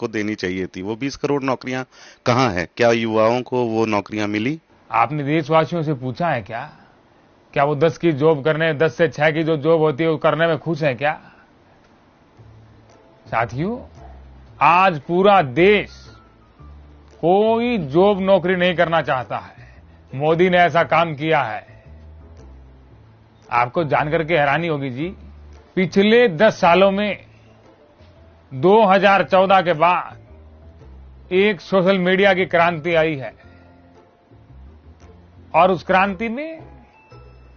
को देनी चाहिए थी। वो 20 करोड़ नौकरियां कहाँ है? क्या युवाओं को वो नौकरियां मिली? आपने देशवासियों से पूछा है क्या? क्या वो 10 की जॉब करने, 10 से 6 की जो जॉब होती है वो करने में खुश है क्या? साथियों, आज पूरा देश कोई जॉब नौकरी नहीं करना चाहता है। मोदी ने ऐसा काम किया है। आपको जानकर के हैरानी होगी जी, पिछले 10 सालों में 2014 के बाद एक सोशल मीडिया की क्रांति आई है और उस क्रांति में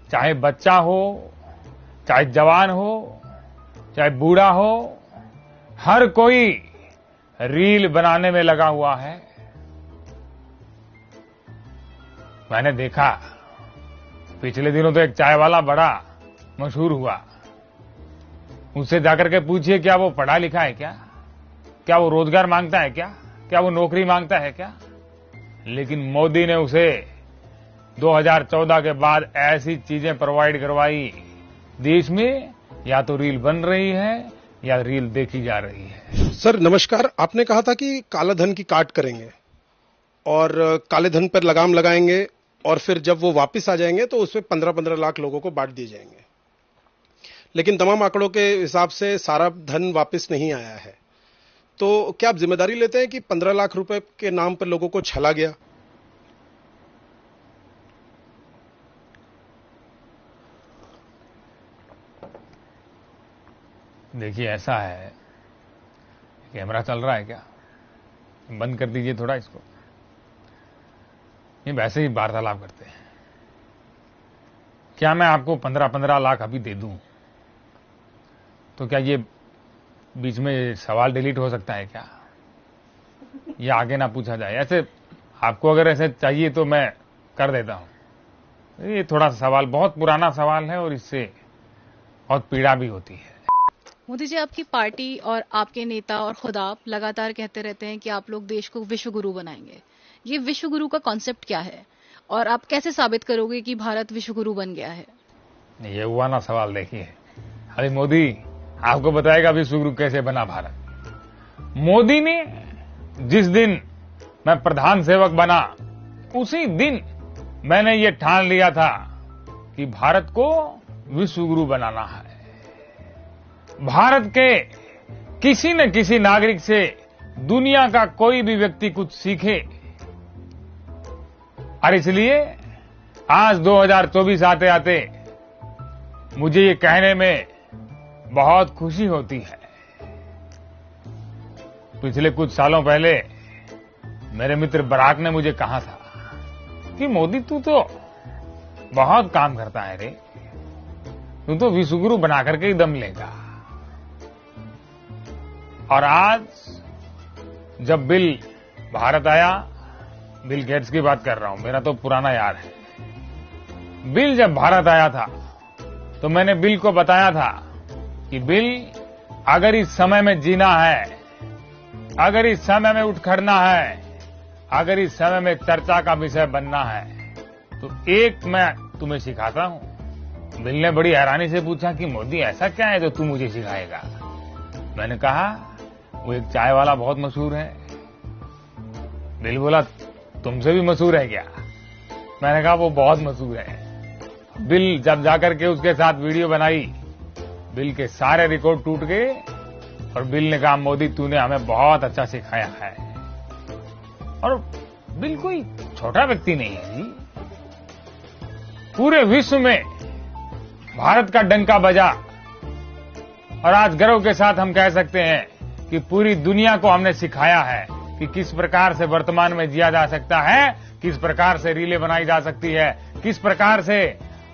चाहे बच्चा हो, चाहे जवान हो, चाहे बूढ़ा हो, हर कोई रील बनाने में लगा हुआ है। मैंने देखा पिछले दिनों तो एक चाय वाला बड़ा मशहूर हुआ। उससे जाकर के पूछिए क्या वो पढ़ा लिखा है क्या? क्या वो रोजगार मांगता है क्या? क्या वो नौकरी मांगता है क्या? लेकिन मोदी ने उसे 2014 के बाद ऐसी चीजें प्रोवाइड करवाई, देश में या तो रील बन रही है या रील देखी जा रही है। सर नमस्कार, आपने कहा था कि काला धन की काट करेंगे और काले धन पर लगाम लगाएंगे और फिर जब वो वापस आ जाएंगे तो उसमें 15-15 लाख लोगों को बांट दिए जाएंगे। लेकिन तमाम आंकड़ों के हिसाब से सारा धन वापस नहीं आया है, तो क्या आप जिम्मेदारी लेते हैं कि 15 लाख रुपए के नाम पर लोगों को छला गया? देखिए ऐसा है, कैमरा चल रहा है क्या? बंद कर दीजिए थोड़ा इसको। ये वैसे ही वार्तालाप करते हैं। क्या मैं आपको 15-15 लाख अभी दे दूं तो क्या ये बीच में सवाल डिलीट हो सकता है क्या? ये आगे ना पूछा जाए। ऐसे आपको अगर ऐसे चाहिए तो मैं कर देता हूं। ये थोड़ा सा सवाल बहुत पुराना सवाल है और इससे बहुत पीड़ा भी होती है। मोदी जी, आपकी पार्टी और आपके नेता और खुद आप लगातार कहते रहते हैं कि आप लोग देश को विश्व गुरु बनाएंगे। ये विश्व गुरु का कॉन्सेप्ट क्या है और आप कैसे साबित करोगे कि भारत विश्व गुरु बन गया है? ये हुआ ना सवाल। देखिए, अरे मोदी आपको बताएगा विश्व गुरु कैसे बना भारत। मोदी ने जिस दिन मैं प्रधान सेवक बना उसी दिन मैंने ये ठान लिया था कि भारत को विश्व गुरु बनाना है। भारत के किसी न किसी नागरिक से दुनिया का कोई भी व्यक्ति कुछ सीखे। और इसलिए आज 2024 आते आते मुझे ये कहने में बहुत खुशी होती है। पिछले कुछ सालों पहले मेरे मित्र बराक ने मुझे कहा था कि मोदी तू तो बहुत काम करता है रे, तू तो विश्व गुरु बना करके ही दम लेगा। और आज जब बिल भारत आया, बिल गेट्स की बात कर रहा हूं, मेरा तो पुराना यार है। बिल जब भारत आया था तो मैंने बिल को बताया था कि बिल अगर इस समय में जीना है, अगर इस समय में उठ खड़ना है, अगर इस समय में चर्चा का विषय बनना है तो एक मैं तुम्हें सिखाता हूं। बिल ने बड़ी हैरानी से पूछा कि मोदी ऐसा क्या है जो तू मुझे सिखाएगा? मैंने कहा वो एक चाय वाला बहुत मशहूर है। बिल बोला तुमसे भी मशहूर है क्या? मैंने कहा वो बहुत मशहूर है। बिल जब जाकर के उसके साथ वीडियो बनाई, बिल के सारे रिकॉर्ड टूट गए और बिल ने कहा मोदी तूने हमें बहुत अच्छा सिखाया है। और बिल कोई छोटा व्यक्ति नहीं है जी, पूरे विश्व में भारत का डंका बजा और आज गर्व के साथ हम कह सकते हैं कि पूरी दुनिया को हमने सिखाया है कि किस प्रकार से वर्तमान में जिया जा सकता है, किस प्रकार से रीलें बनाई जा सकती है, किस प्रकार से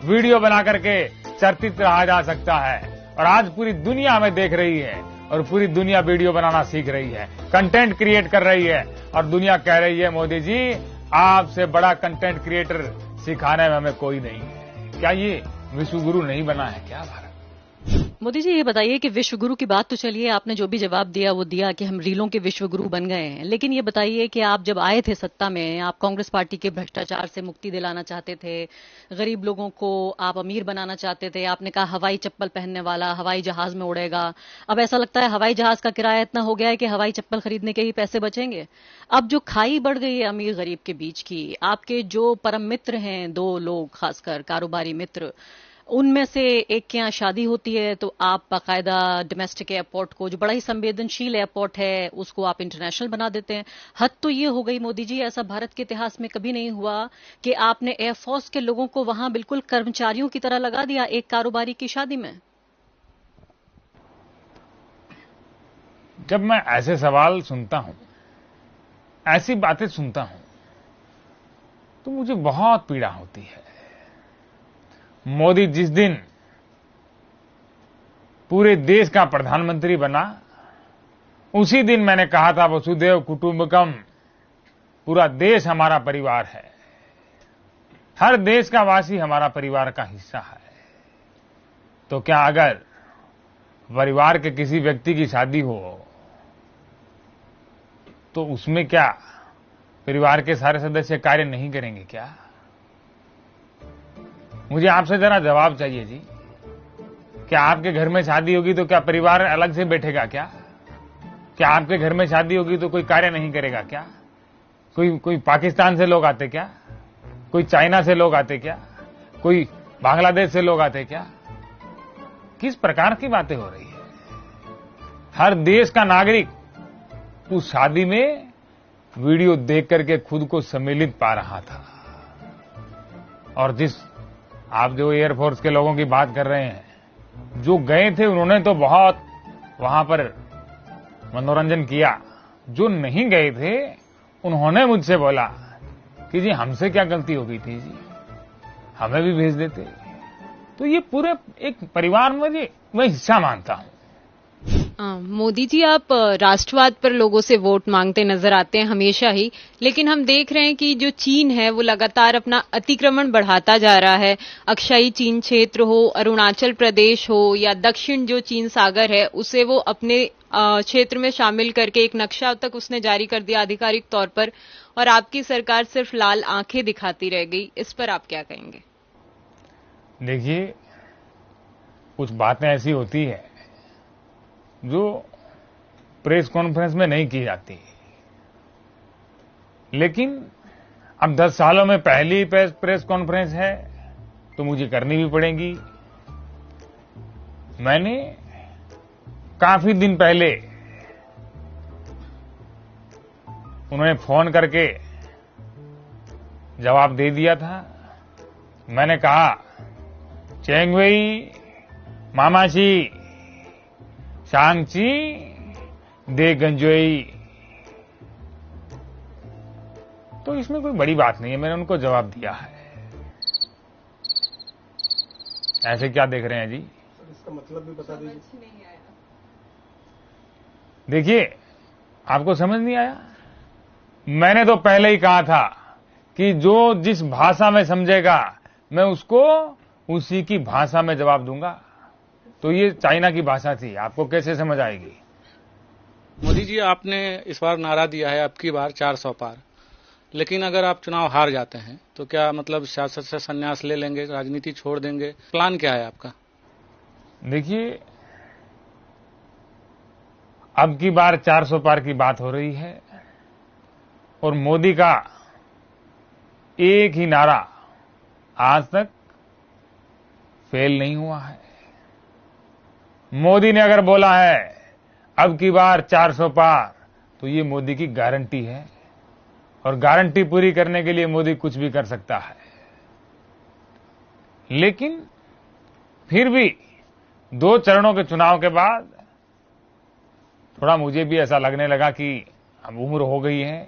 वीडियो बना करके चर्चित रहा जा सकता है। और आज पूरी दुनिया हमें देख रही है और पूरी दुनिया वीडियो बनाना सीख रही है, कंटेंट क्रिएट कर रही है और दुनिया कह रही है मोदी जी आपसे बड़ा कंटेंट क्रिएटर सिखाने में हमें कोई नहीं है। क्या ये विश्व गुरु नहीं बना है क्या भारत? मोदी जी, ये बताइए कि विश्व गुरु की बात तो चलिए, आपने जो भी जवाब दिया वो दिया कि हम रीलों के विश्व गुरु बन गए हैं, लेकिन ये बताइए कि आप जब आए थे सत्ता में, आप कांग्रेस पार्टी के भ्रष्टाचार से मुक्ति दिलाना चाहते थे, गरीब लोगों को आप अमीर बनाना चाहते थे, आपने कहा हवाई चप्पल पहनने वाला हवाई जहाज में उड़ेगा। अब ऐसा लगता है हवाई जहाज का किराया इतना हो गया है कि हवाई चप्पल खरीदने के ही पैसे बचेंगे। अब जो खाई बढ़ गई है अमीर गरीब के बीच की, आपके जो परम मित्र हैं, दो लोग खासकर कारोबारी मित्र, उनमें से एक के यहाँ शादी होती है तो आप बाकायदा डोमेस्टिक एयरपोर्ट को, जो बड़ा ही संवेदनशील एयरपोर्ट है, उसको आप इंटरनेशनल बना देते हैं। हद तो ये हो गई मोदी जी, ऐसा भारत के इतिहास में कभी नहीं हुआ कि आपने एयरफोर्स के लोगों को वहां बिल्कुल कर्मचारियों की तरह लगा दिया एक कारोबारी की शादी में। जब मैं ऐसे सवाल सुनता हूं, ऐसी बातें सुनता हूं, तो मुझे बहुत पीड़ा होती है। मोदी जिस दिन पूरे देश का प्रधानमंत्री बना, उसी दिन मैंने कहा था वसुधैव कुटुंबकम, पूरा देश हमारा परिवार है, हर देश का वासी हमारा परिवार का हिस्सा है। तो क्या अगर परिवार के किसी व्यक्ति की शादी हो तो उसमें क्या परिवार के सारे सदस्य कार्य नहीं करेंगे क्या? मुझे आपसे जरा जवाब चाहिए जी। क्या आपके घर में शादी होगी तो क्या परिवार अलग से बैठेगा क्या? क्या आपके घर में शादी होगी तो कोई कार्य नहीं करेगा क्या? कोई पाकिस्तान से लोग आते क्या? कोई चाइना से लोग आते क्या? कोई बांग्लादेश से लोग आते क्या? किस प्रकार की बातें हो रही है? हर देश का नागरिक उस शादी में वीडियो देख करके खुद को सम्मिलित पा रहा था। और आप जो एयरफोर्स के लोगों की बात कर रहे हैं, जो गए थे उन्होंने तो बहुत वहां पर मनोरंजन किया। जो नहीं गए थे उन्होंने मुझसे बोला कि जी हमसे क्या गलती हो गई थी जी, हमें भी भेज देते। तो ये पूरे एक परिवार में मैं हिस्सा मानता हूं। मोदी जी, आप राष्ट्रवाद पर लोगों से वोट मांगते नजर आते हैं हमेशा ही, लेकिन हम देख रहे हैं कि जो चीन है वो लगातार अपना अतिक्रमण बढ़ाता जा रहा है। अक्षाई चीन क्षेत्र हो, अरुणाचल प्रदेश हो या दक्षिण जो चीन सागर है, उसे वो अपने क्षेत्र में शामिल करके एक नक्शा तक उसने जारी कर दिया आधिकारिक तौर पर, और आपकी सरकार सिर्फ लाल आंखें दिखाती रह गई। इस पर आप क्या कहेंगे? देखिए, कुछ बातें ऐसी होती है जो प्रेस कॉन्फ्रेंस में नहीं की जाती, लेकिन अब 10 सालों में पहली प्रेस कॉन्फ्रेंस है तो मुझे करनी भी पड़ेगी। मैंने काफी दिन पहले उन्होंने फोन करके जवाब दे दिया था। मैंने कहा, चेंगवेई मामाशी शांगची दे गंजोई। तो इसमें कोई बड़ी बात नहीं है, मैंने उनको जवाब दिया है। ऐसे क्या देख रहे हैं जी? इसका मतलब भी बता दीजिए। देखिए, आपको समझ नहीं आया? मैंने तो पहले ही कहा था कि जो जिस भाषा में समझेगा मैं उसको उसी की भाषा में जवाब दूंगा। तो ये चाइना की भाषा थी, आपको कैसे समझ आएगी? मोदी जी, आपने इस बार नारा दिया है आपकी बार 400 पार, लेकिन अगर आप चुनाव हार जाते हैं तो क्या मतलब सियासत से संन्यास ले लेंगे, राजनीति छोड़ देंगे? प्लान क्या है आपका? देखिए, अब की बार 400 पार की बात हो रही है और मोदी का एक ही नारा आज तक फेल नहीं हुआ है। मोदी ने अगर बोला है अब की बार 400 पार, तो ये मोदी की गारंटी है, और गारंटी पूरी करने के लिए मोदी कुछ भी कर सकता है। लेकिन फिर भी 2 चरणों के चुनाव के बाद थोड़ा मुझे भी ऐसा लगने लगा कि अब उम्र हो गई है,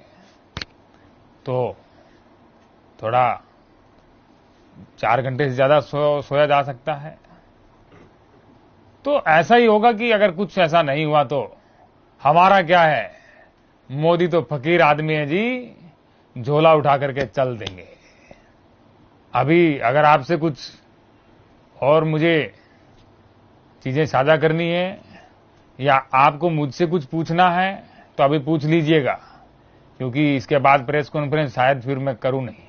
तो थोड़ा 4 घंटे से ज्यादा सोया जा सकता है। तो ऐसा ही होगा कि अगर कुछ ऐसा नहीं हुआ तो हमारा क्या है, मोदी तो फकीर आदमी है जी, झोला उठा करके चल देंगे। अभी अगर आपसे कुछ और मुझे चीजें साझा करनी है या आपको मुझसे कुछ पूछना है तो अभी पूछ लीजिएगा, क्योंकि इसके बाद प्रेस कॉन्फ्रेंस शायद फिर मैं करूं नहीं।